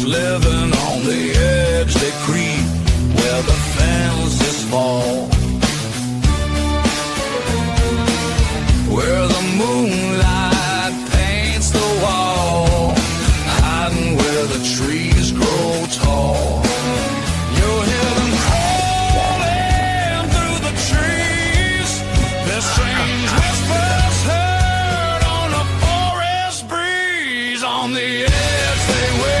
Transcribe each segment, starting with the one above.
Living on the edge, they creep where the fences fall, where the moonlight paints the wall, hiding where the trees grow tall. You'll hear them crawling through the trees, their strange whispers heard on a forest breeze. On the edge they wait.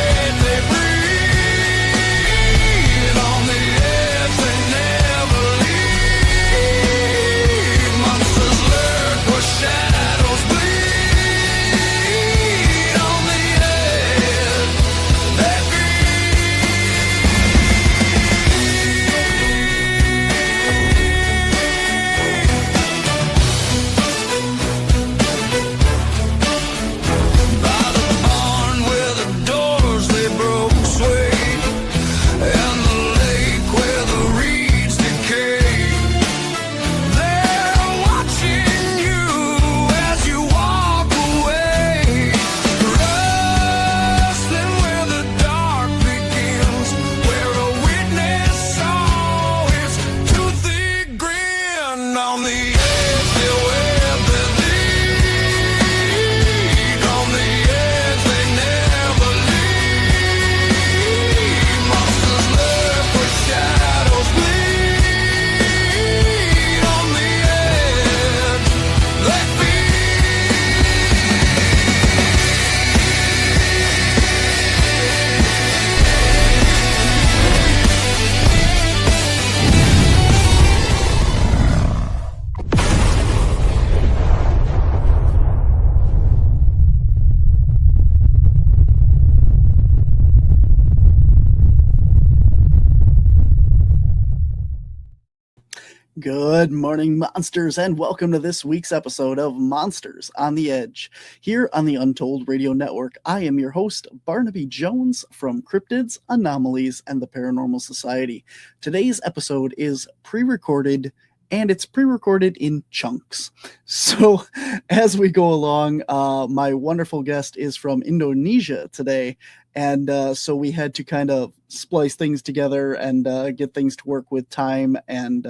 Good morning, monsters, and welcome to this week's episode of Monsters on the Edge. Here on the Untold Radio Network, I am your host, Barnaby Jones from Cryptids, Anomalies, and the Paranormal Society. Today's episode is pre-recorded, and it's pre-recorded in chunks. So as we go along, my wonderful guest is from Indonesia today, and so we had to kind of splice things together and get things to work with time, and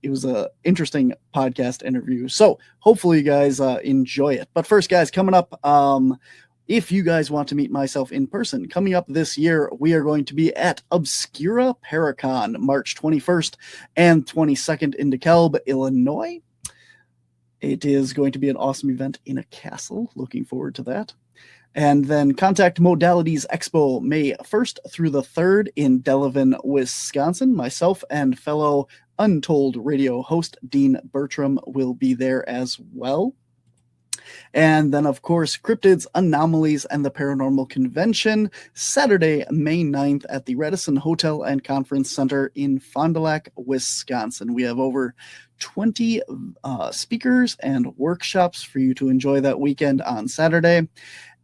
it was an interesting podcast interview. So hopefully you guys enjoy it. But first, guys, coming up, if you guys want to meet myself in person, coming up this year, we are going to be at Obscura Paracon, March 21st and 22nd in DeKalb, Illinois. It is going to be an awesome event in a castle. Looking forward to that. And then Contact Modalities Expo, May 1st through the 3rd in Delavan, Wisconsin. Myself and fellow Untold Radio host Dean Bertram will be there as well. And then, of course, Cryptids, Anomalies, and the Paranormal Convention, Saturday, May 9th at the Radisson Hotel and Conference Center in Fond du Lac, Wisconsin. We have over 20 speakers and workshops for you to enjoy that weekend on Saturday,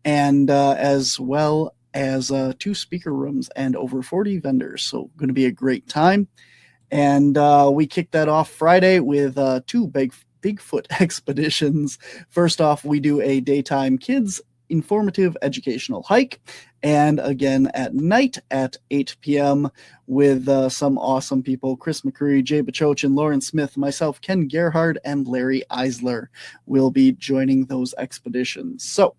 and as well as 2 speaker rooms and over 40 vendors. So going to be a great time. And we kicked that off Friday with 2 Bigfoot expeditions. First off, we do a daytime kids informative educational hike, and again at night at 8 p.m. with some awesome people: Chris McCreary, Jay Bachochin, Lauren Smith, myself, Ken Gerhard, and Larry Eisler will be joining those expeditions. So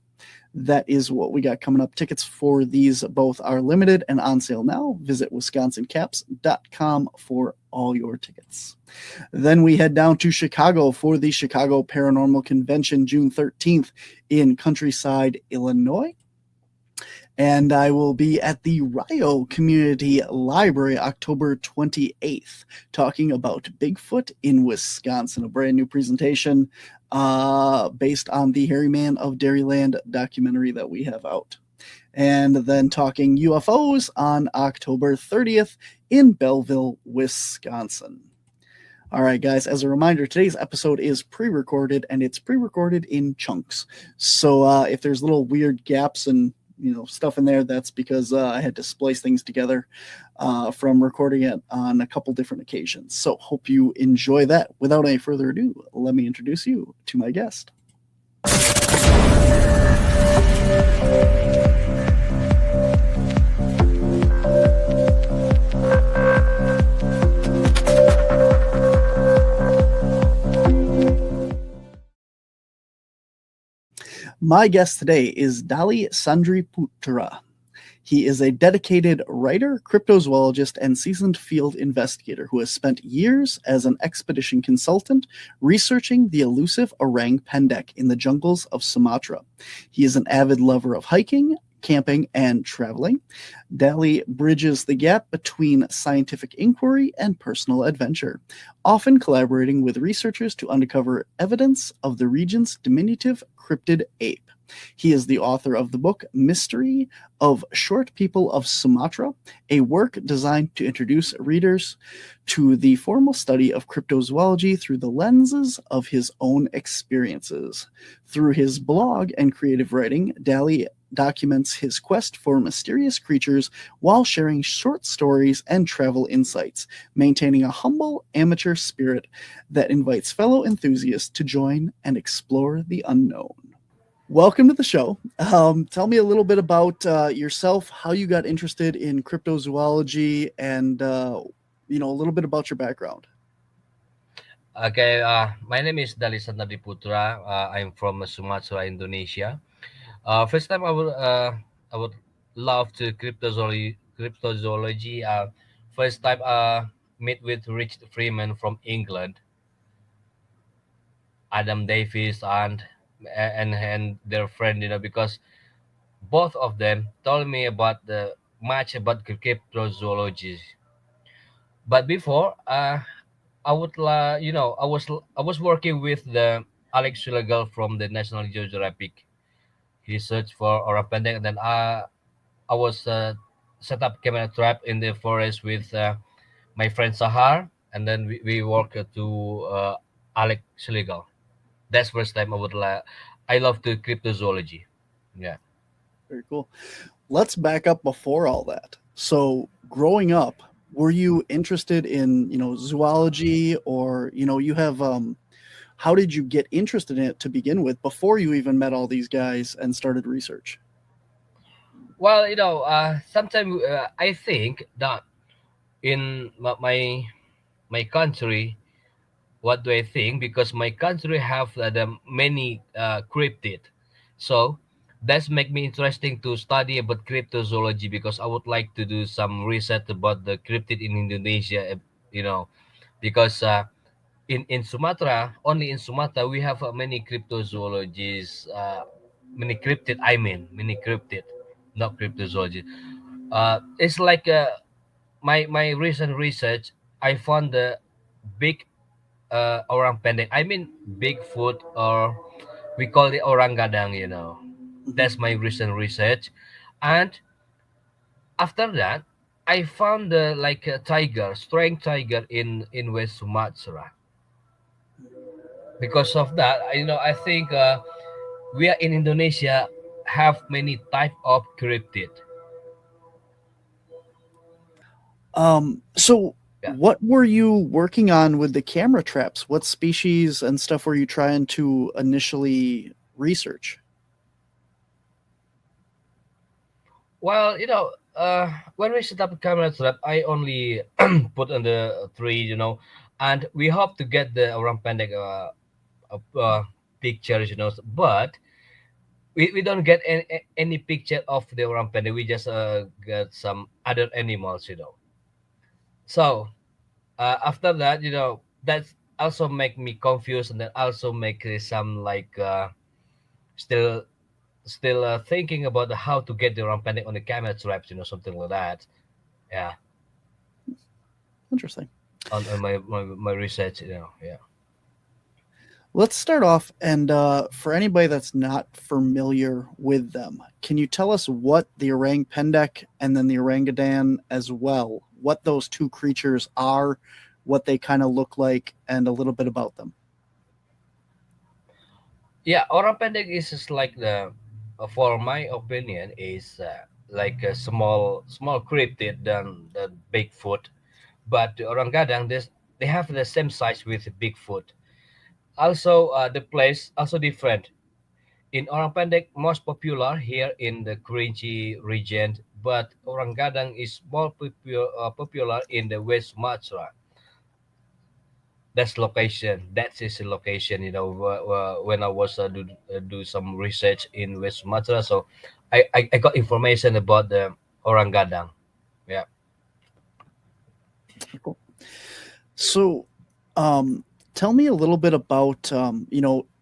that is what we got coming up. Tickets for these both are limited and on sale now. Visit wisconsincaps.com for all your tickets. Then we head down to Chicago for the Chicago Paranormal Convention, June 13th in Countryside, Illinois. And I will be at the Rio Community Library October 28th talking about Bigfoot in Wisconsin, a brand new presentation based on the Hairy Man of Dairyland documentary that we have out. And then talking UFOs on October 30th in Belleville, Wisconsin. All right, guys, as a reminder, today's episode is pre recorded and it's pre recorded in chunks. So if there's little weird gaps and stuff in there, that's because I had to splice things together from recording it on a couple different occasions. So hope you enjoy that. Without any further ado, let me introduce you to my guest. My guest today is Dally Sandradiputra. He is a dedicated writer, cryptozoologist, and seasoned field investigator who has spent years as an expedition consultant researching the elusive Orang Pendek in the jungles of Sumatra. He is an avid lover of hiking, camping, and traveling. Dally bridges the gap between scientific inquiry and personal adventure, often collaborating with researchers to uncover evidence of the region's diminutive cryptid ape. He is the author of the book Mystery of Short People of Sumatra, a work designed to introduce readers to the formal study of cryptozoology through the lenses of his own experiences. Through his blog and creative writing, Dally documents his quest for mysterious creatures while sharing short stories and travel insights, maintaining a humble amateur spirit that invites fellow enthusiasts to join and explore the unknown. Welcome to the show. Tell me a little bit about yourself, how you got interested in cryptozoology, and a little bit about your background. Okay, my name is Dally Sandradiputra. I'm from Sumatra, Indonesia. First time I would love to cryptozoology. Cryptozoology. First time meet with Rich Freeman from England, Adam Davis, and their friend. Because both of them told me about the much about cryptozoology. But before, I would I was working with the Alex Legal from the National Geographic. He searched for Orang Pendek, and then I was set up camera trap in the forest with my friend Sahar, and then we walk to Alex Legal. That's first time I love the cryptozoology. Yeah. Very cool. Let's back up before all that. So, growing up, were you interested in zoology, or you have how did you get interested in it to begin with before you even met all these guys and started research? Well, sometimes I think that in my country, what do I think? Because my country have the many cryptid, so that's make me interesting to study about cryptozoology because I would like to do some research about the cryptid in Indonesia. Because in Sumatra, only in Sumatra we have many cryptozoologists, many cryptid. I mean, many cryptid, not cryptozoology. It's like my recent research. I found the big orang pendek. I mean Bigfoot, or we call it orang gadang. That's my recent research. And after that, I found the like a tiger, strength tiger in West Sumatra. Because of that, I think we are in Indonesia have many type of cryptid. So Yeah. what were you working on with the camera traps? What species and stuff were you trying to initially research? Well, when we set up a camera trap, I only put on the tree, and we hope to get the orang pendek pictures, but we don't get any picture of the orang pendek. We just get some other animals. So after that, that's also make me confused, and then also make some like still thinking about how to get the orang pendek on the camera traps, something like that. Yeah, Interesting. on my research, yeah. Let's start off, and for anybody that's not familiar with them, can you tell us what the orang pendek and then the orangutan as well, what those two creatures are, what they kind of look like, and a little bit about them. Yeah, Orang Pendek is just like for my opinion, is like a small cryptid than the Bigfoot. But the Orang Gadang, they have the same size with Bigfoot. Also, the place also different. In Orang Pendek, most popular here in the Kerinci region, but Orang Gadang is more popular in the West Sumatra. That's location. That's his location. When I was do some research in West Sumatra, so I got information about the Orang Gadang. Yeah. Cool. So, tell me a little bit about,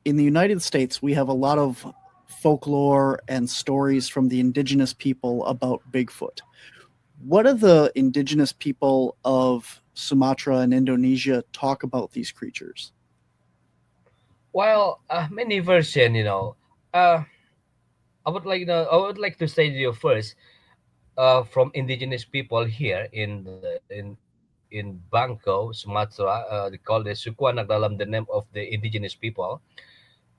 in the United States, we have a lot of folklore and stories from the indigenous people about Bigfoot. What do the indigenous people of Sumatra and Indonesia talk about these creatures? Well, many version. Uh, I would like to say to you first, from indigenous people here in Bangko, Sumatra. They call the Sukuanak dalam the name of the indigenous people.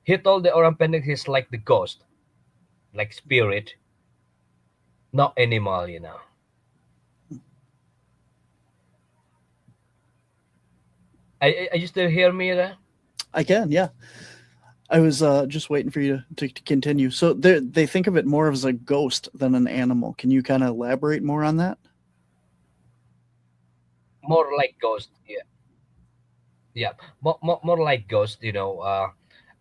He told the Orang Pendek is like the ghost, like spirit, not animal. I you still hear me there? I can, yeah. I was just waiting for you to continue. So they think of it more as a ghost than an animal. Can you kind of elaborate more on that? More like ghost. Yeah, yeah. More like ghost.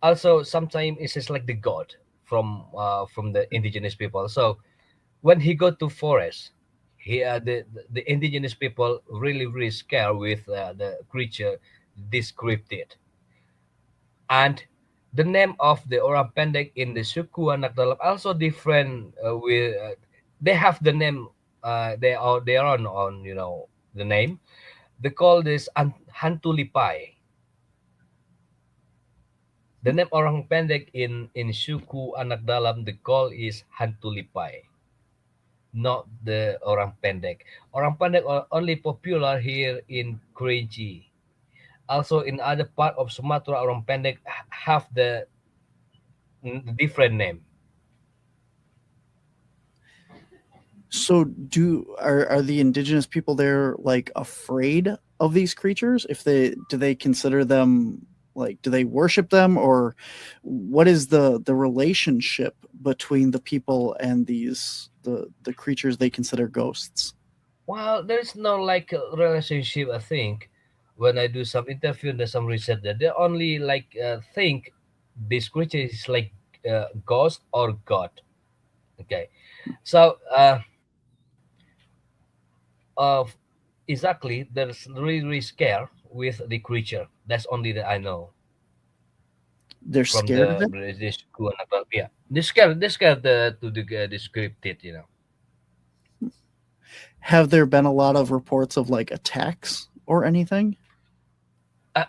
Also sometimes it's just like the god from the indigenous people. So when he go to forest, the indigenous people really scared with the creature descripted. And the name of the Orang Pendek in the suku anak dalam also different with they have the name they are on the name. They call this hantu lipai. The name Orang Pendek in suku anak dalam, the call is hantu lipai, not the Orang Pendek. Orang Pendek are only popular here in Kerinci. Also in other part of Sumatra, Orang Pendek have the different name. So are the indigenous people there like afraid of these creatures? If they do they consider them, like, do they worship them, or what is the relationship between the people and the creatures they consider ghosts? Well, there's no like relationship. I think when I do some interview and some research, that they only like think this creature is like ghost or god. Okay, so uh, exactly, there's really scare with the creature. That's only that I know They're from scared of the it? British school. Yeah, they scared the scripted. Have there been a lot of reports of like attacks or anything?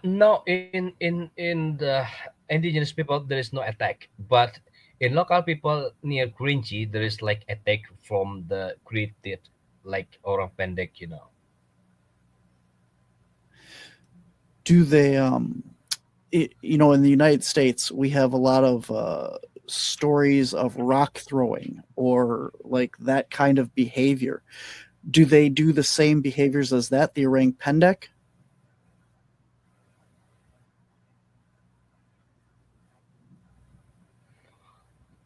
No, in the indigenous people there is no attack, but in local people near Kerinci there is like attack from the cryptid, like Orang Pendek. Do they in the United States we have a lot of stories of rock throwing or like that kind of behavior. Do they do the same behaviors as that, the Orang Pendek?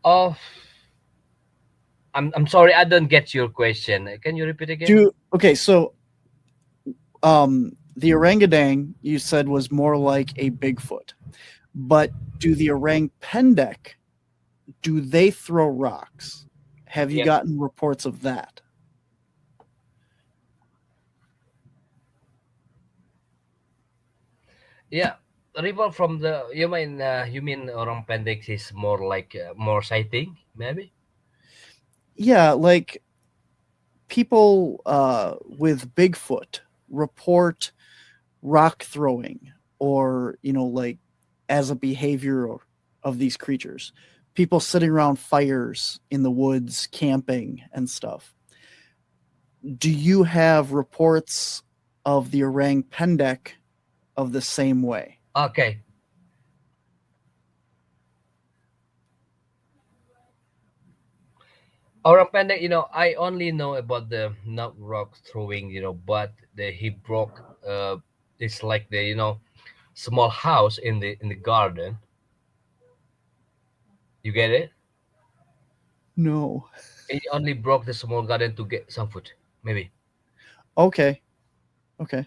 Oh, I'm sorry, I don't get your question. Can you repeat again? Do okay, so the orangutan you said was more like a Bigfoot, but do the Orang Pendek, do they throw rocks? Have you Yep. gotten reports of that? Yeah. Rival from the you mean Orang Pendek is more like more sighting maybe? Yeah, like people with Bigfoot report rock throwing or like as a behavior of these creatures, people sitting around fires in the woods camping and stuff. Do you have reports of the Orang Pendek of the same way? Okay. Orang Pendek, I only know about the not rock throwing, but he broke. It's like the small house in the garden. You get it? No. He only broke the small garden to get some food, maybe. Okay. Okay.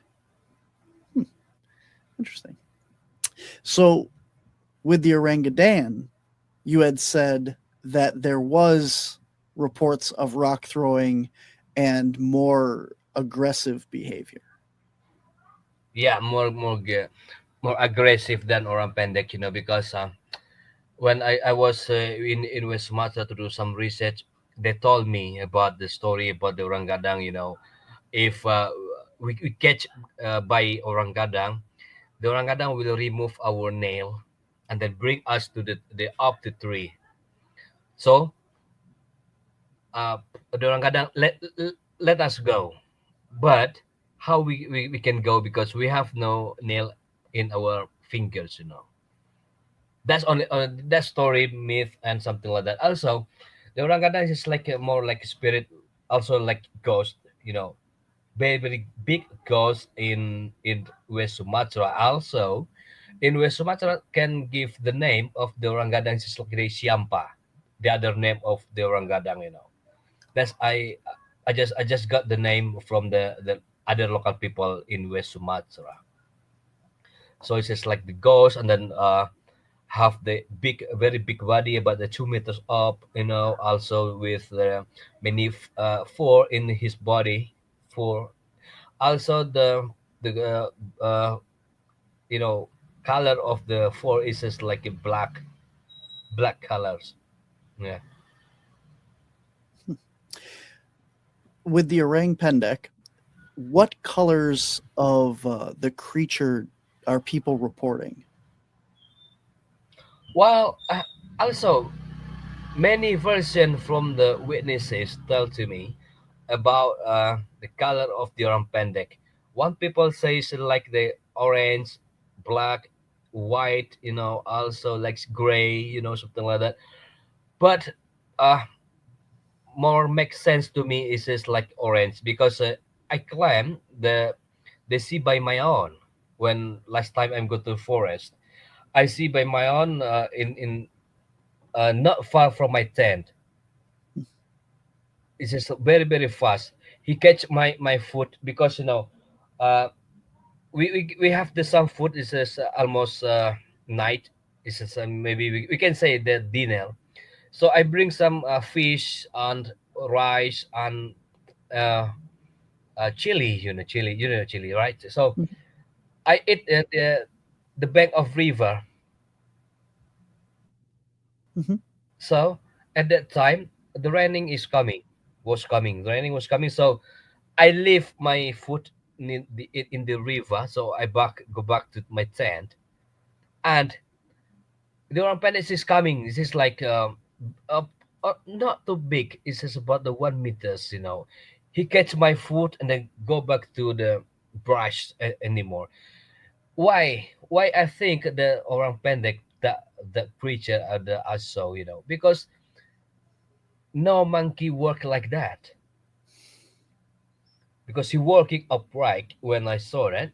Interesting. So with the orangutan, you had said that there was reports of rock throwing and more aggressive behavior. Yeah, more aggressive than Orang Pendek, because when I was in West Sumatra to do some research, they told me about the story about the orang gadang. If we catch by orang gadang, the orang gadang will remove our nail and then bring us to the up the tree. So uh, the orang gadang let us go, but how we can go because we have no nail in our fingers. That's only that story myth and something like that. Also the orang gadang is like more like a spirit, also like ghost, very very big ghost in West Sumatra. Also in West Sumatra can give the name of the orang gadang is like the siampa, the other name of the orang gadang. That's I just got the name from the other local people in West Sumatra. So it's just like the ghost, and then have the big, very big body, about the 2 meters up. Also with many four in his body. Four. Also the you know color of the four is just like a black colors. Yeah. With the orang pendek, what colors of the creature are people reporting? Well, also many versions from the witnesses tell to me about the color of the orang pendek. One people says like the orange, black, white, also like gray, something like that. But uh, more makes sense to me is just like orange because I claim they see by my own. When last time I'm go to forest, I see by my own in not far from my tent. It's just very very fast. He catch my foot because uh we have the some food is just almost night. It's just maybe we can say the dinner. So I bring some fish and rice and uh, chili, chili, right? So I eat the bank of river. Mhm. So at that time the raining is coming, was coming, the raining was coming. So I leave my foot in the river. So I go back to my tent, and the Orang Pendek is coming. This is like uh, not too big. It's just about the 1 meters. He catch my foot and then go back to the brush anymore. Why? Why I think the Orang Pendek, the creature the aso, because no monkey work like that. Because he working upright when I saw it.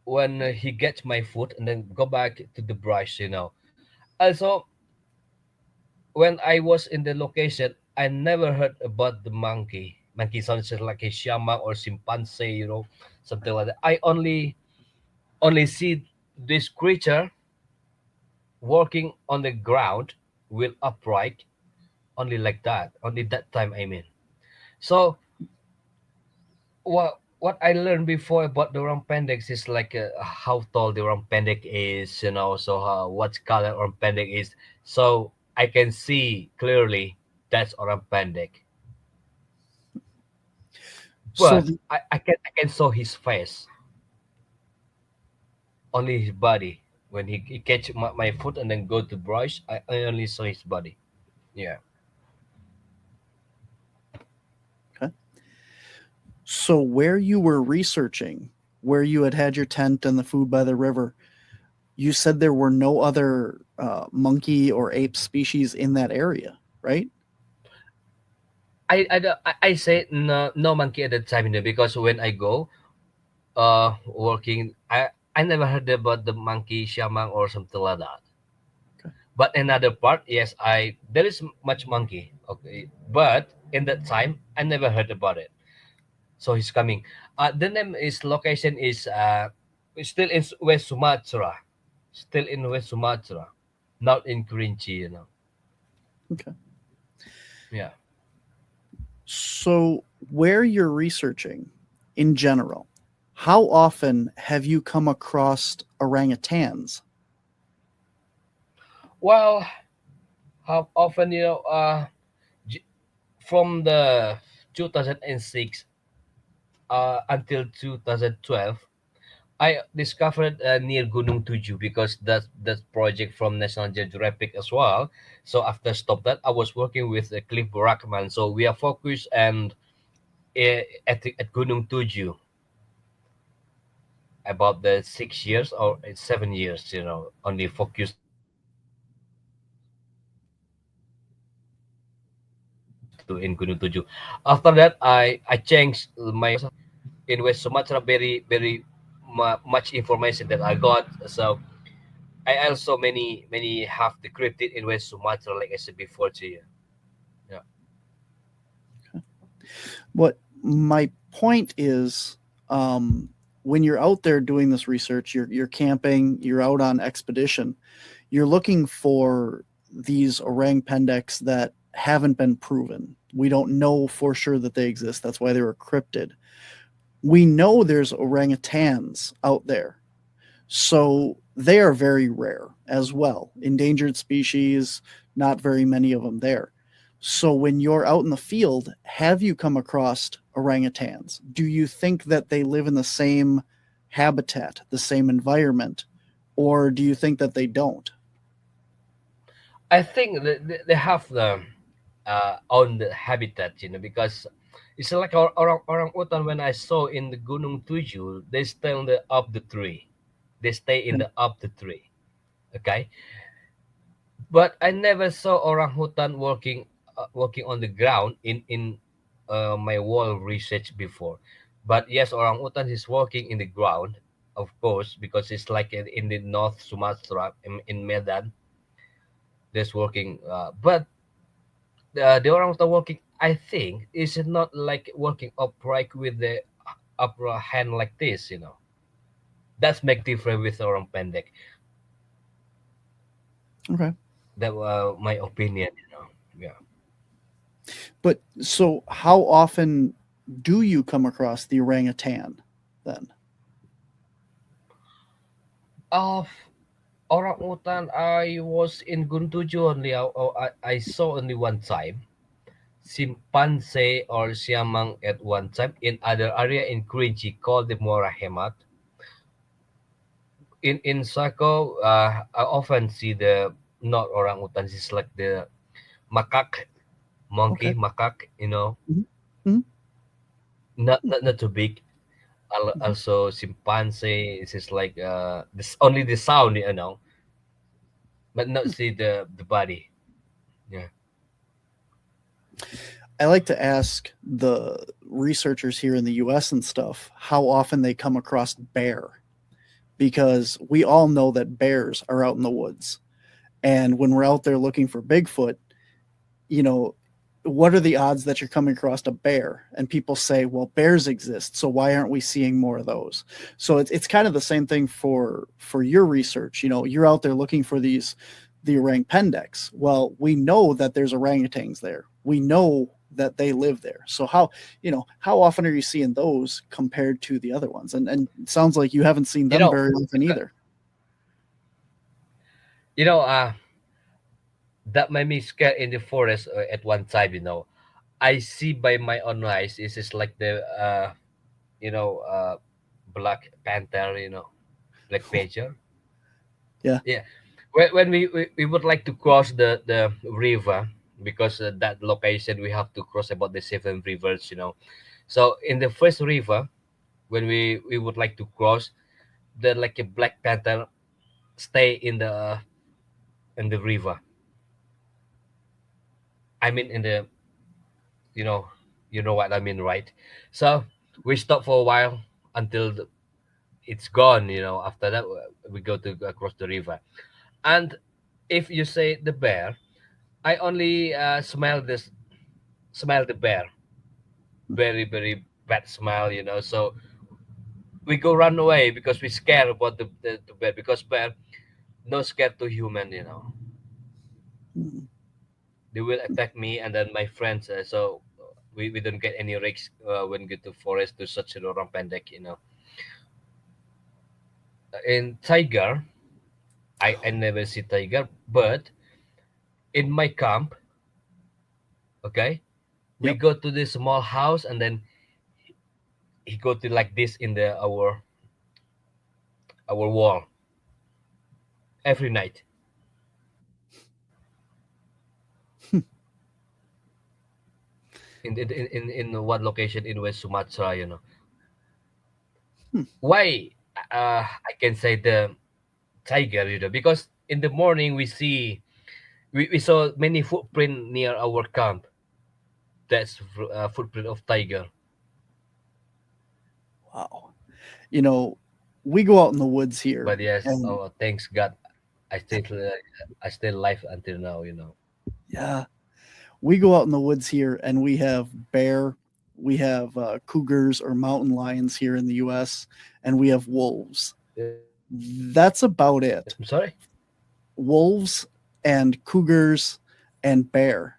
When he gets my foot and then go back to the brush. Also, when I was in the location, I never heard about the monkey. Monkey sounds just like a shama or chimpanzee, something like that. I only see this creature walking on the ground with upright, only like that. Only that time I mean. So what I learned before about the orang pendek is like how tall the orang pendek is, so what color orang pendek is. So I can see clearly that's orang pendek. So But the I can saw his face, only his body. When he catch my foot and then go to brush, I only saw his body. Yeah. okay. So where you were researching where you had your tent and the food by the river, you said there were no other monkey or ape species in that area, right? I say no monkey at that time, because when I go working, I never heard about the monkey shaman or something like that. Okay. But another part, yes, I there is much monkey. Okay, but in that time, I never heard about it. So he's coming. The name is location is still in West Sumatra, still in West Sumatra, not in Kerinci. Okay. Yeah. So, where you're researching in general, how often have you come across orangutans? Well, how often j- from the 2006 until 2012, I discovered near Gunung Tuju because that's project from National Geographic as well. So after stop that, I was working with Cliff Brackman. So we are focused and at Gunung Tuju about the 6 years or 7 years. Only focused to in Gunung Tuju. After that, I changed my because in West Sumatra very much information that I got. So I also many have the cryptid in West Sumatra, like I said before to you. Yeah. What my point is, when you're out there doing this research, you're camping, you're out on expedition, you're looking for these orang pendeks that haven't been proven. We don't know for sure that they exist. That's why they were cryptid. We know there's orangutans out there, so they are very rare as well. Endangered species, not very many of them there. So when you're out in the field, have you come across orangutans? Do you think that they live in the same habitat, the same environment, or do you think that they don't? I think they have the own the habitat, because it's like orang utan. When I saw in the Gunung Tuju, they stay on the up the tree. They stay in the up the tree. Okay, but I never saw orangutan working on the ground in my wall research before. But yes, orangutan is working in the ground, of course, because it's like in the North Sumatra in Medan. There's working, but the orangutan working, I think, is not like working upright with the upper hand like this. That's make different with orang pendek. Okay. That my opinion. Yeah. But so how often do you come across the orangutan then? Of orangutan, I was in Guntuju only. I saw only one time. Simpanse or siamang at one time. In other area in Kerinci called the Morahemat. In Sako, I often see the not orangutan. It's like the macaque, monkey, Okay. macaque. Mhm. Mhm. Not too big. Mhm. Also, chimpanzee is just like this only the sound, but not see the body. Yeah. I like to ask the researchers here in the US and stuff how often they come across bear, because we all know that bears are out in the woods. And when we're out there looking for Bigfoot, you know, what are the odds that you're coming across a bear? And people say, well, bears exist, so why aren't we seeing more of those? So it's kind of the same thing for your research. You're out there looking for the orang pendeks. Well, we know that there's orangutans there. We know that they live there. So how often are you seeing those compared to the other ones? And it sounds like you haven't seen You them know, very often c- either. you know, uh, that made me scared in the forest at one time. I see by my own eyes. It's just like the you know, uh, Black Panther. Black Panther. Yeah. Yeah. When we would like to cross the river because that location we have to cross about the seven rivers. So in the first river when we would like to cross, the like a black panther stay in the river. I mean in the, you know, you know what I mean, right? So we stop for a while until it's gone. You know, after that we go to across the river. And if you say the bear, I only smell the bear, very very bad smell. You know, so we go run away because we scared about the bear, because bear no scared to human. You know, Mm. they will attack me and then my friends. So we don't get any risks when go to forest to such a orang pendek. You know, in tiger, I never see tiger, but in my camp, okay, we Yep. go to this small house and then he go to like this in the our wall every night in one location in West Sumatra. You know Hmm. why? I can say the tiger. You know, because in the morning we see we saw many footprint near our camp. That's footprint of tiger. Wow. You know, we go out in the woods here, But yes, and oh thanks God, I still alive until now. You know. yeah, we go out in the woods here, and we have bear, we have cougars or mountain lions here in the U.S., and we have wolves. That's about I'm it. sorry. Wolves and cougars and bear.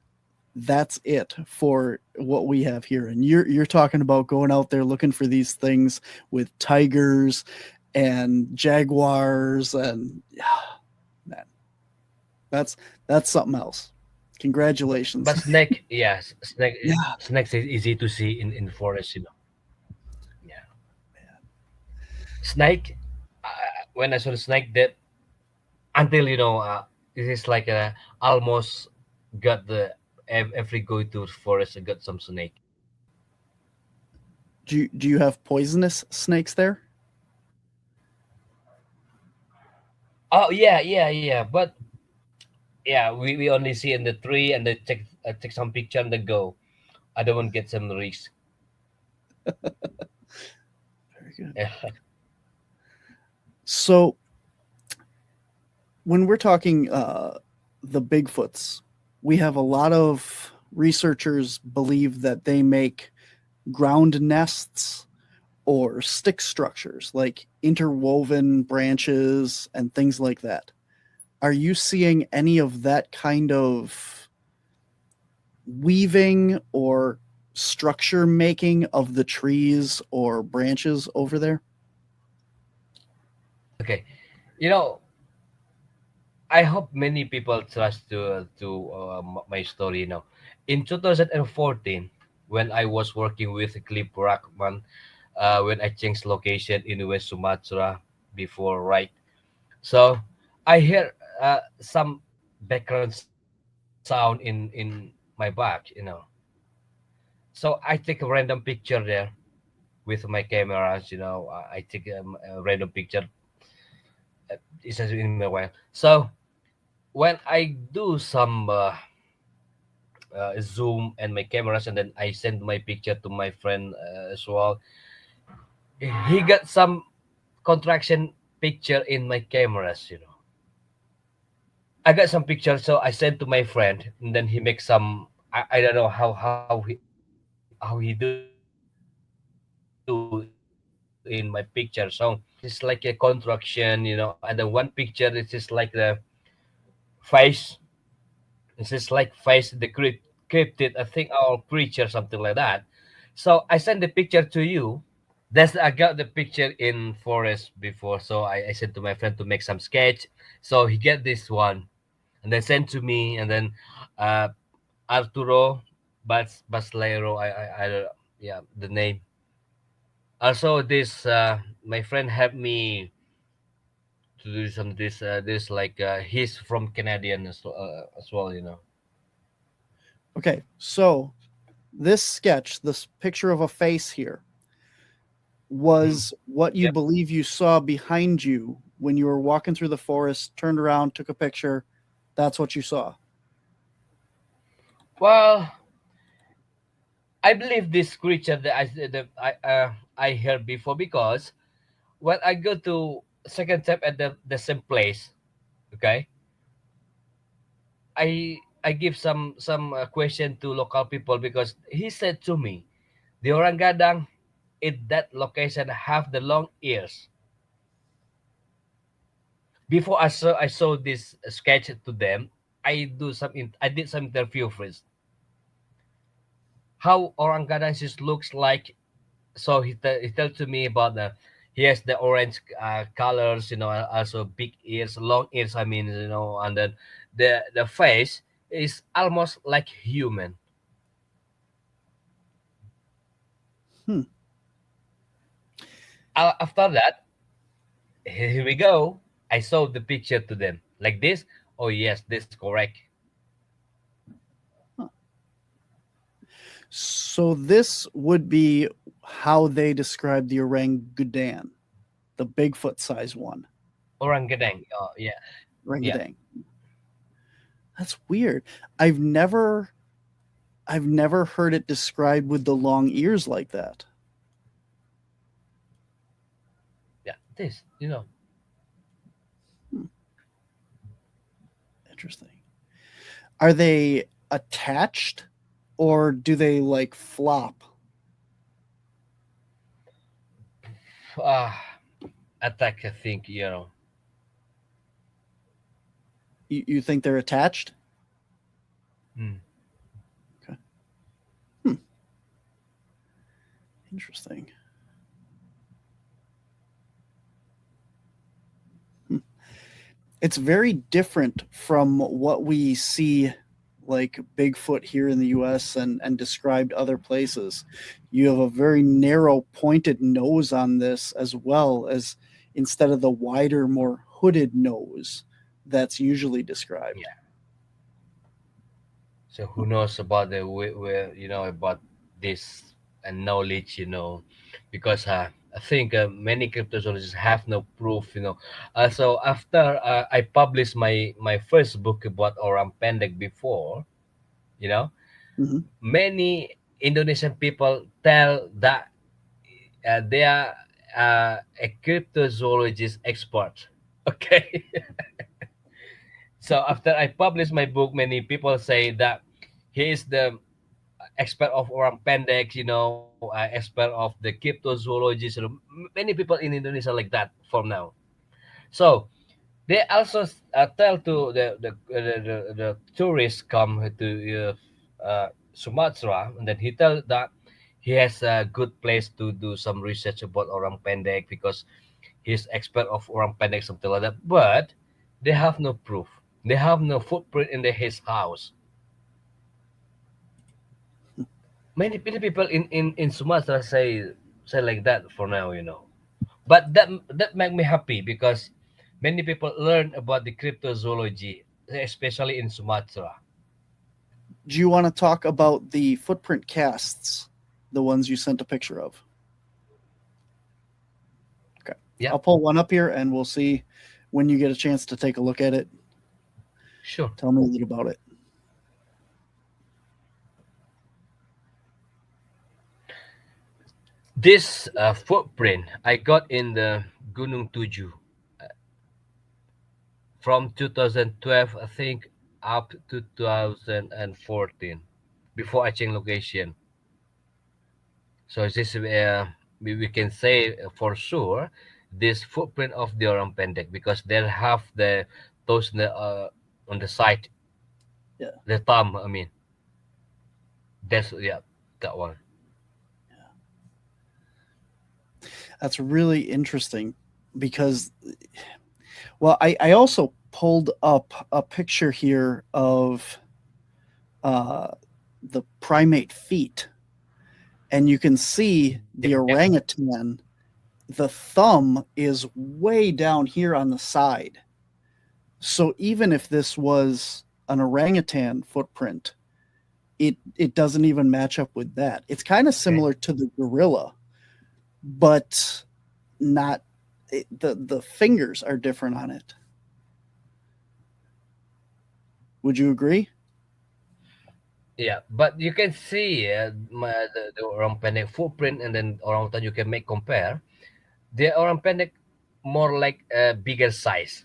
That's it for what we have here. And you're talking about going out there looking for these things with tigers and jaguars and yeah, man, that's that's something else. Congratulations. But snake, yes, Yeah. snakes is easy to see in forest. You know. Yeah. Snake. When I saw the snake, that until you know, this is like almost got the every go to forest got some snake. Do you have poisonous snakes there? Oh yeah, yeah, yeah. But yeah, we only see in the tree and then take some picture and then go. I don't want to get some risks. Very good. Yeah. So when we're talking the Bigfoots, we have a lot of researchers believe that they make ground nests or stick structures like interwoven branches and things like that. Are you seeing any of that kind of weaving or structure making of the trees or branches over there? Okay. You know, I hope many people trust my story. You know, in 2014, when I was working with Clip Rockman, when I changed location in West Sumatra before, right? So I hear some background sound in my back. You know, so I take a random picture there with my cameras. You know, I take a random picture. It's in my while. So when I do some zoom and my cameras and then I send my picture to my friend as well, he got some contraction picture in my cameras. You know, I got some pictures, so I sent to my friend and then he makes some. I don't know how he do in my picture. So it's like a contraction, you know, and then one picture it is like the face. It's just like face the cryptid, I think, or creature, something like that. So I send the picture to you. That's I got the picture in forest before, so I sent to my friend to make some sketch. So he get this one and then send to me, and then uh Arturo Baslero, I don't, yeah, the name. Also, this my friend helped me to do some this like he's from Canadian as well, you know. Okay, so this sketch, this picture of a face here, was what you Yep. believe you saw behind you when you were walking through the forest, turned around, took a picture. That's what you saw. Well, I believe this creature that I heard before because when I go to second time at the same place, okay, I give some question to local people because he said to me the orang gadang in that location have the long ears. Before I saw this sketch to them, I did some interview first. How orang gadang looks like. So he told to me about he has the orange colors, also big ears, long ears. I mean, and then the face is almost like human. Hmm. After that, here we go. I saw the picture to them like this. Oh yes, this correct. Huh. So this would be how they describe the orangutan, the Bigfoot size one. Orang gadang. Oh yeah, yeah. Orangutan. That's weird. I've never I've never heard it described with the long ears like that. Yeah, this. Hmm, interesting. Are they attached or do they like flop? Uh, Attack, I think. You think they're attached? Hmm. Okay. Hmm. Interesting. Hmm. It's very different from what we see like Bigfoot here in the US and described other places. You have a very narrow pointed nose on this as well as instead of the wider, more hooded nose that's usually described. Yeah. So who knows about about this and knowledge, because I think many cryptozoologists have no proof. So after I published my first book about Orang Pendek before, you know, Mhm. many Indonesian people tell that they are a cryptozoologist expert. Okay. So after I published my book, many people say that he is the expert of orang pendek, expert of the cryptozoologist. Many people in Indonesia like that for now. So they also tell to the tourists come to Sumatra, and then he tell that he has a good place to do some research about orang pendek because he's expert of orang pendek, something like that. But they have no proof. They have no footprint in his house. Many people in Sumatra say like that for now. But that make me happy because many people learn about the cryptozoology, especially in Sumatra. Do you want to talk about the footprint casts, the ones you sent a picture of? Okay. Yeah, I'll pull one up here and we'll see when you get a chance to take a look at it. sure. Tell me a little about it. This footprint I got in the Gunung Tuju from 2012, I think, up to 2014 before I change location. So this we can say for sure this footprint of the Orang Pendek because they have the toes on the side, Yeah. the thumb. I mean, that's yeah, that one. That's really interesting because, well, I also pulled up a picture here of uh, the primate feet, and you can see the Yeah, orangutan. The thumb is way down here on the side. So even if this was an orangutan footprint, it doesn't even match up with that. It's kind of okay. similar to the gorilla. but not the fingers are different on it. Would you agree? Yeah, but you can see the orang pendek footprint and then orangutan. You can make compare. The orang pendek more like a bigger size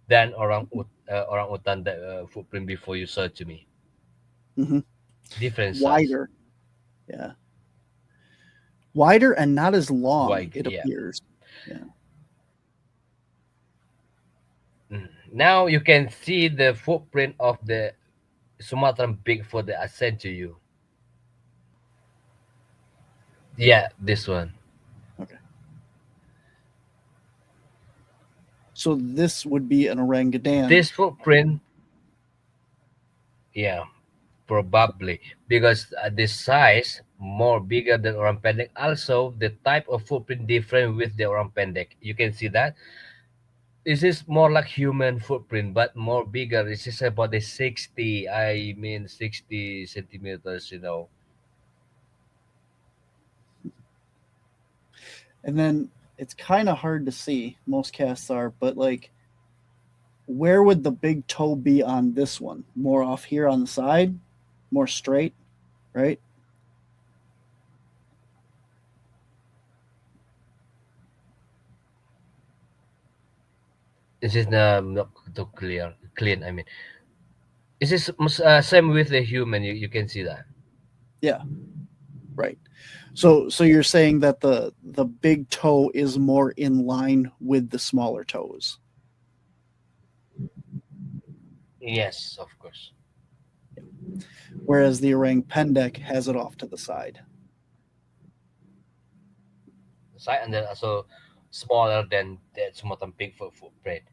than orangutan the footprint before you showed to me. Hmm. Different size. Wider, yeah, wider and not as long. Wide, It yeah. appears. Yeah. Now you can see the footprint of the Sumatran Bigfoot that I sent to you. Yeah, this one. Okay. So this would be an orangutan. This footprint, yeah, probably because the size more bigger than orang pendek. Also, the type of footprint different with the orang pendek. You can see that this is more like human footprint, but more bigger. This is about the 60. I mean 60 centimeters. And then it's kind of hard to see. Most casts are, but like, where would the big toe be on this one? More off here on the side, more straight, right? This is not too clear, clean. I mean, this is same with the human. You can see that. Yeah, right. So you're saying that the big toe is more in line with the smaller toes. Yes, of course. Whereas the orang pendek has it off to the side. Side and then also smaller than the Sumatra Bigfoot footprint.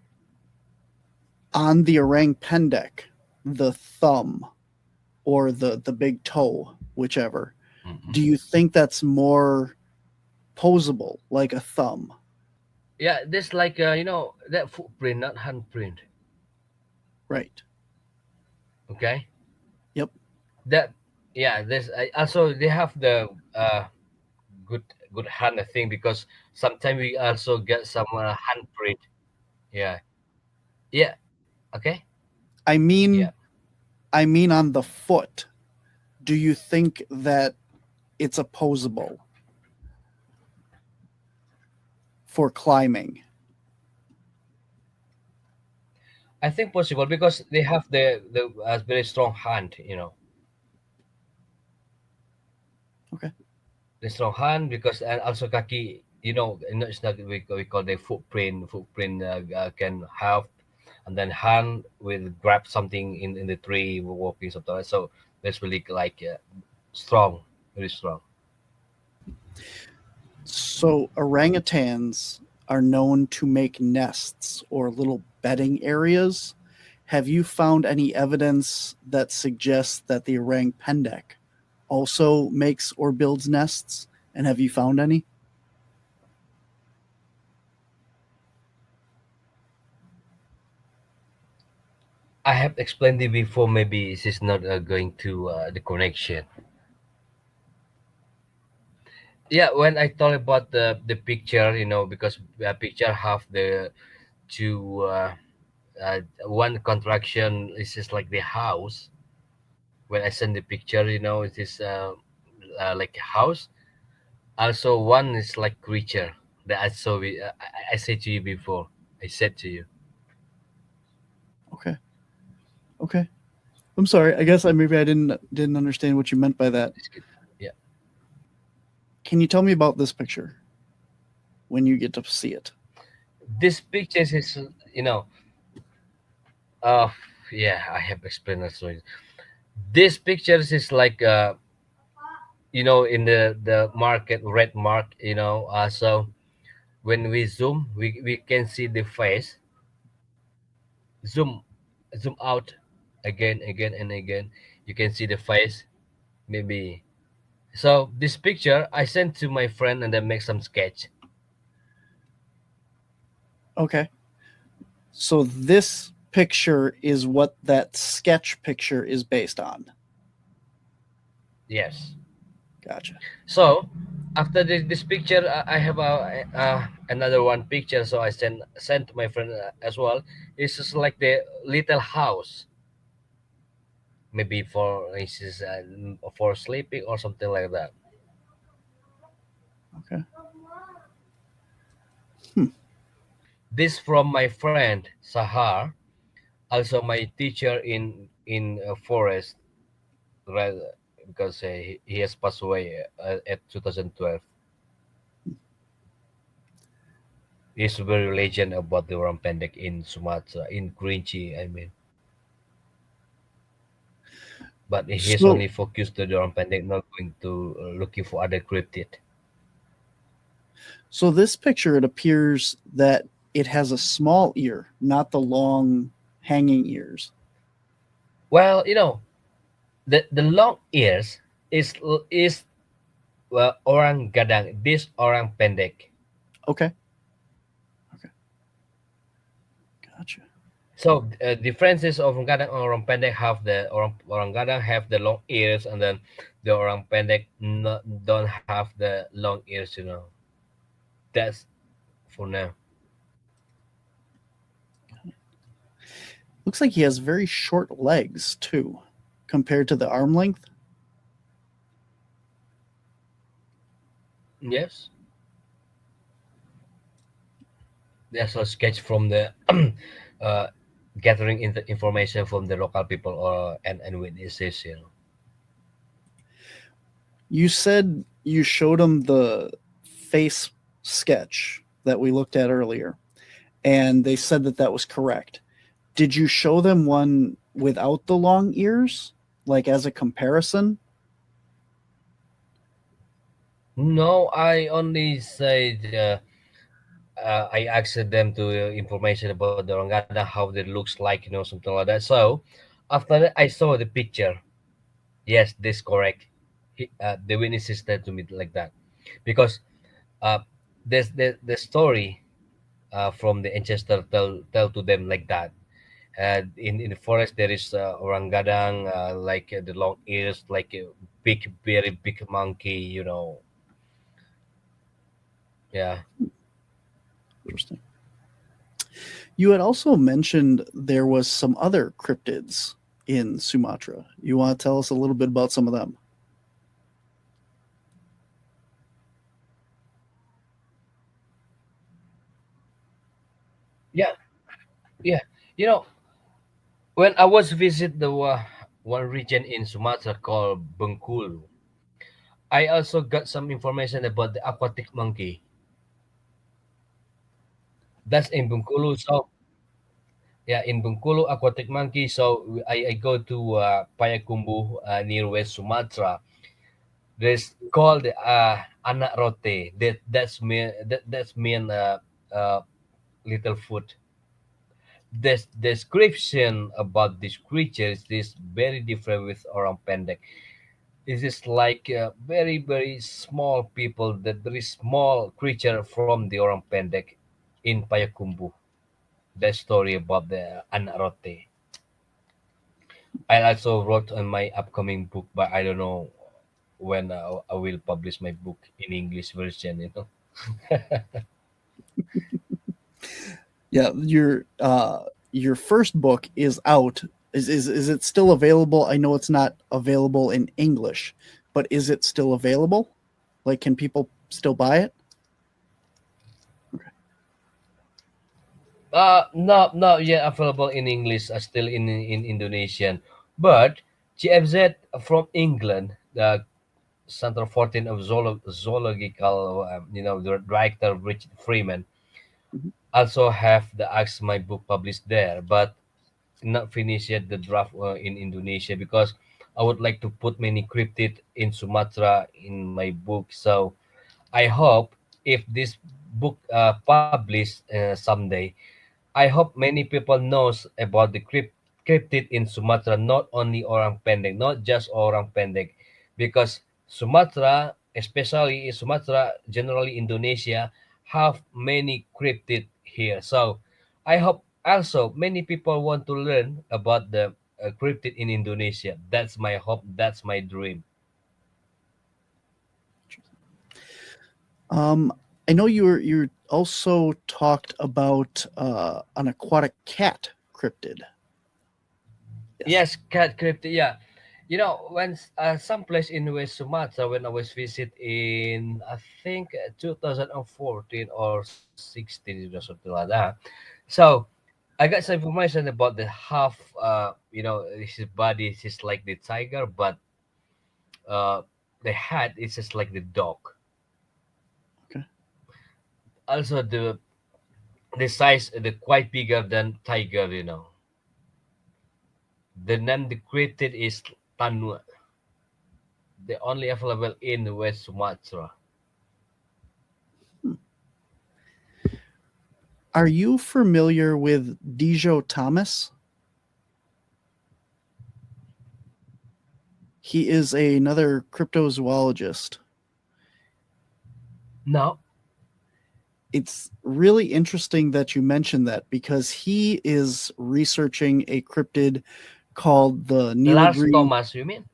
On the orang pendek, the thumb or the big toe, whichever, Mhm. do you think that's more posable, like a thumb? Yeah, this like that footprint, not handprint. Right. Okay, Yep. that yeah. This also they have the good good hand I think because sometimes we also get some handprint. Yeah, yeah. Okay, I yeah. mean, I mean on the foot. Do you think that it's opposable for climbing? I think possible because they have the very strong hand. Okay. The strong hand because and also kaki. It's not we call the footprint can have and then hand will grab something in the tree walking something like so that's really like strong, very strong. So orangutans are known to make nests or little bedding areas. Have you found any evidence that suggests that the orang pendek also makes or builds nests? And have you found any? I have explained it before, maybe this is not going to the connection. Yeah, when I talk about the picture, because the picture have the two one contraction is just like the house. When I send the picture, it is like a house. Also, one is like creature that I saw. I said to you before. I said to you. Okay. Okay. I'm sorry. I guess maybe I didn't understand what you meant by that. It's good. Yeah. Can you tell me about this picture when you get to see it? This picture is, uh, yeah, I have explained that story. This pictures is like, in the market, red mark, so when we zoom, we can see the face, zoom, zoom out again, again, and again. You can see the face, maybe. So this picture I sent to my friend and then make some sketch. Okay. So this picture is what that sketch picture is based on. Yes. Gotcha. So After this picture, I have another one picture, so I sent to my friend as well. It's just like the little house, maybe for instance, for sleeping or something like that. Okay. Hmm. This from my friend Sahar, also my teacher in forest, right? Because he has passed away at 2012. He's very legend about the Orang Pendek in Sumatra, in Kerinci, I mean. But he's So only focused to the Orang Pendek, not going to looking for other cryptid. so this picture, it appears that it has a small ear, not the long hanging ears. Well, the long ears is orang gadang. This orang pendek. Okay. Okay. Gotcha. So differences of orang gadang and orang pendek have the orang gadang have the long ears, and then the orang pendek don't have the long ears. That's for now. Looks like he has very short legs too, compared to the arm length. Yes, there's a sketch from the uh, gathering in the information from the local people or and witnesses. You said you showed him the face sketch that we looked at earlier, and they said that that was correct. Did you show them one without the long ears, like as a comparison? No, I only said I asked them to information about the Rangada, how they looks like, something like that. So after that, I saw the picture. Yes, this correct. The witnesses said to me like that because uh, there's the story from the ancestor tell to them like that. In the forest there is orangadang, like the long ears, like a big, very big monkey. Yeah. Interesting. You had also mentioned there was some other cryptids in Sumatra. You want to tell us a little bit about some of them? Yeah, yeah. You know, when I was visit the one region in Sumatra called Bengkulu, I also got some information about the aquatic monkey. That's in Bengkulu. So yeah, in Bengkulu, aquatic monkey. So I go to Payakumbuh near West Sumatra. There's called anak rote. That's mean little foot. This description about this creature is very different with orang pendek. This is like very, very small people, that very small creature from the orang pendek in Payakumbuh. That story about the anarote. I also wrote on my upcoming book, but I don't know when I will publish my book in English version. Yeah, your first book is out. Is it still available? I know it's not available in English, but is it still available? Like, can people still buy it? Okay. Not yet available in English. Still in Indonesian, but GFZ from England, the Center 14 of Zoological, the director Richard Freeman, Mhm. also have the ask my book published there, but not finished yet the draft in Indonesia because I would like to put many cryptid in Sumatra in my book. So I hope if this book published someday, I hope many people knows about the cryptid in Sumatra, not only Orang Pendek, not just Orang Pendek, because Sumatra, especially in Sumatra, generally Indonesia, have many cryptid here. So I hope also many people want to learn about the cryptid in Indonesia. That's my hope. That's my dream. Um, I know you also talked about an aquatic cat cryptid. Yes. Yes, cat cryptid. Yeah, when some place in West Sumatra when I was visit in I think 2014 or 16 or something like that. So I got some information about the half. His body is just like the tiger, but uh, the head is just like the dog. Okay. Also, the size the quite bigger than tiger. The name the cryptid is Tanua, the only available in West Sumatra. Hmm. Are you familiar with Dijo Thomas? He is another cryptozoologist. No, It's really interesting that you mentioned that because he is researching a cryptid called the Lars Nilagiri Thomas, you mean?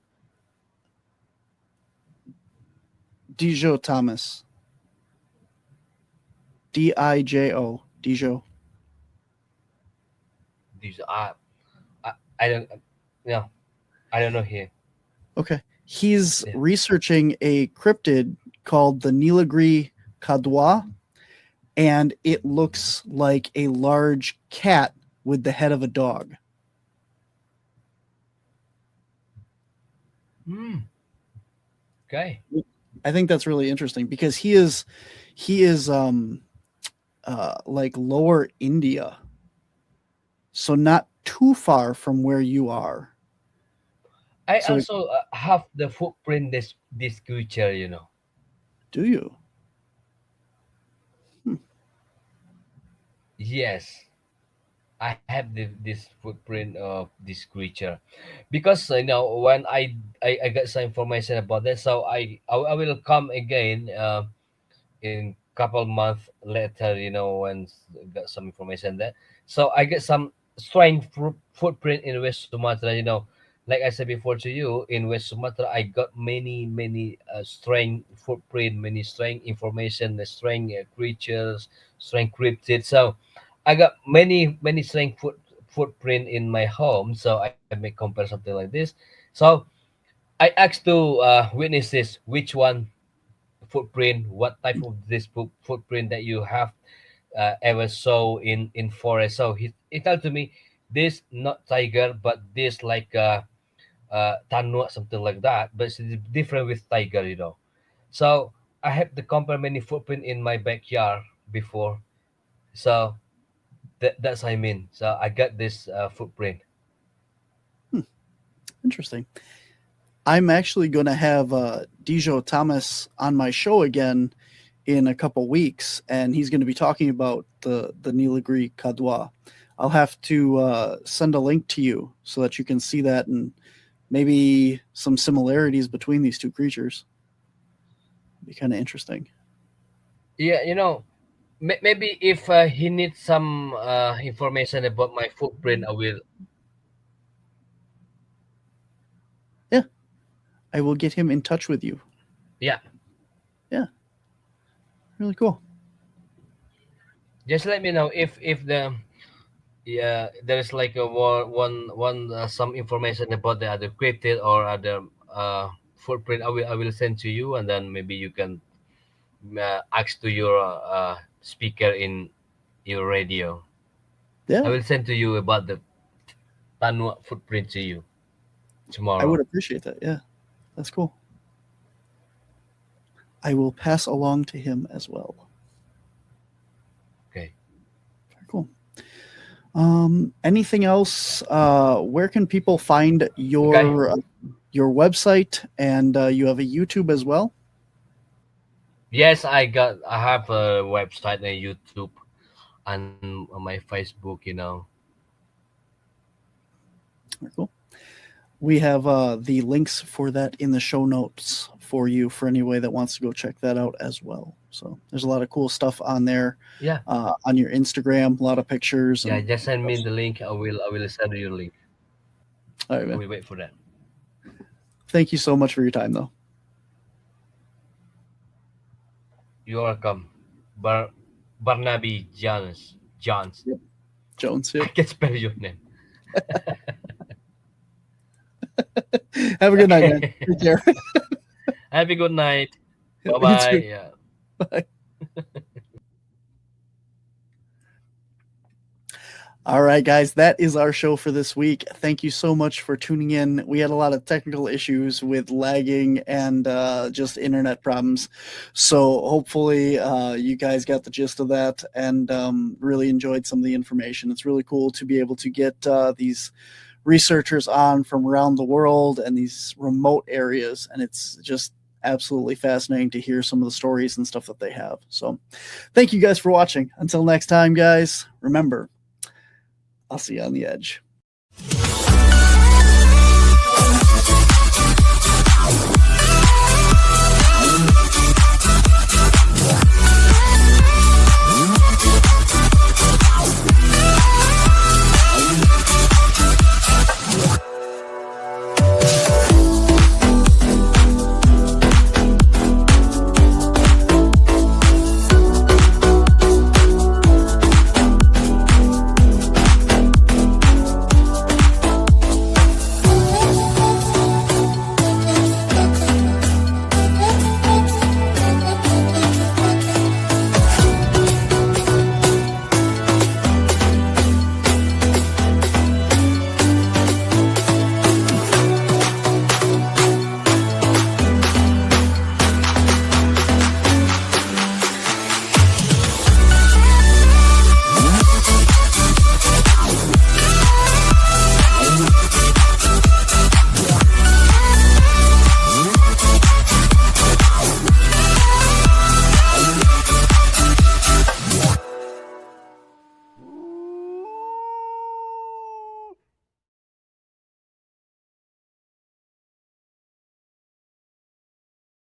Dijo Thomas. Dijo. Dijo. These I don't no, I don't know here. Okay. He's Yeah. researching a cryptid called the Nilagiri Kadwa, and it looks like a large cat with the head of a dog. Hmm. Okay. I think that's really interesting because he is like lower India, so not too far from where you are. I So also have the footprint this creature. do you? Hmm. Yes, I have this footprint of this creature because when I got some information about this, so I will come again in couple months later, when got some information there. So I get some strange footprint in West Sumatra. Like I said before to you, in West Sumatra, I got many strange footprint, many strange information, the strange creatures, strange cryptids. So I got many strange footprint in my home. So I may compare something like this. So I asked to witnesses which one footprint, what type of this footprint that you have ever saw in forest. So he told to me this not tiger, but this like tanwa, something like that, but it's different with tiger. So I have to compare many footprint in my backyard before. So that's what I mean. So I got this footprint. Hmm. Interesting. I'm actually going to have Dijo Thomas on my show again in a couple weeks, and he's going to be talking about the Nilagiri Kadwa. I'll have to send a link to you so that you can see that and maybe some similarities between these two creatures. Be kind of interesting. Yeah, maybe if he needs some information about my footprint, I will. Yeah, I will get him in touch with you. Yeah, Yeah, really cool. just let me know if the yeah there's like a one some information about the other cryptid or other footprint. I will send to you, and then maybe you can ask to your speaker in your radio. I Yeah, will send to you about the Tanwa footprint to you I would tomorrow. appreciate that. Yeah, that's cool. I will pass along to him as well. Okay. Very cool. Anything else? Where can people find Okay. your website? And you have a YouTube as well. Yes, I have a website and YouTube and my Facebook. Very cool. We have the links for that in the show notes for you for anybody that wants to go check that out as well. So there's a lot of cool stuff on there Yeah. on your Instagram, a lot of pictures Yeah. and Just send stuff. me the link. I will send you a link. All right, I man. will wait for that. Thank you so much for your time, though. You're welcome. Barnaby Jones. Jones. Yep. Jones. I Yep. can spell your name. Have a good night, man. Okay. Take care. Have a good night. Bye You bye. too. Yeah. Bye. All right, guys, that is our show for this week. Thank you so much for tuning in. We had a lot of technical issues with lagging and just internet problems. So hopefully you guys got the gist of that and really enjoyed some of the information. It's really cool to be able to get these researchers on from around the world and these remote areas. And it's just absolutely fascinating to hear some of the stories and stuff that they have. So thank you guys for watching. Until next time, guys, remember, I'll see you on the edge.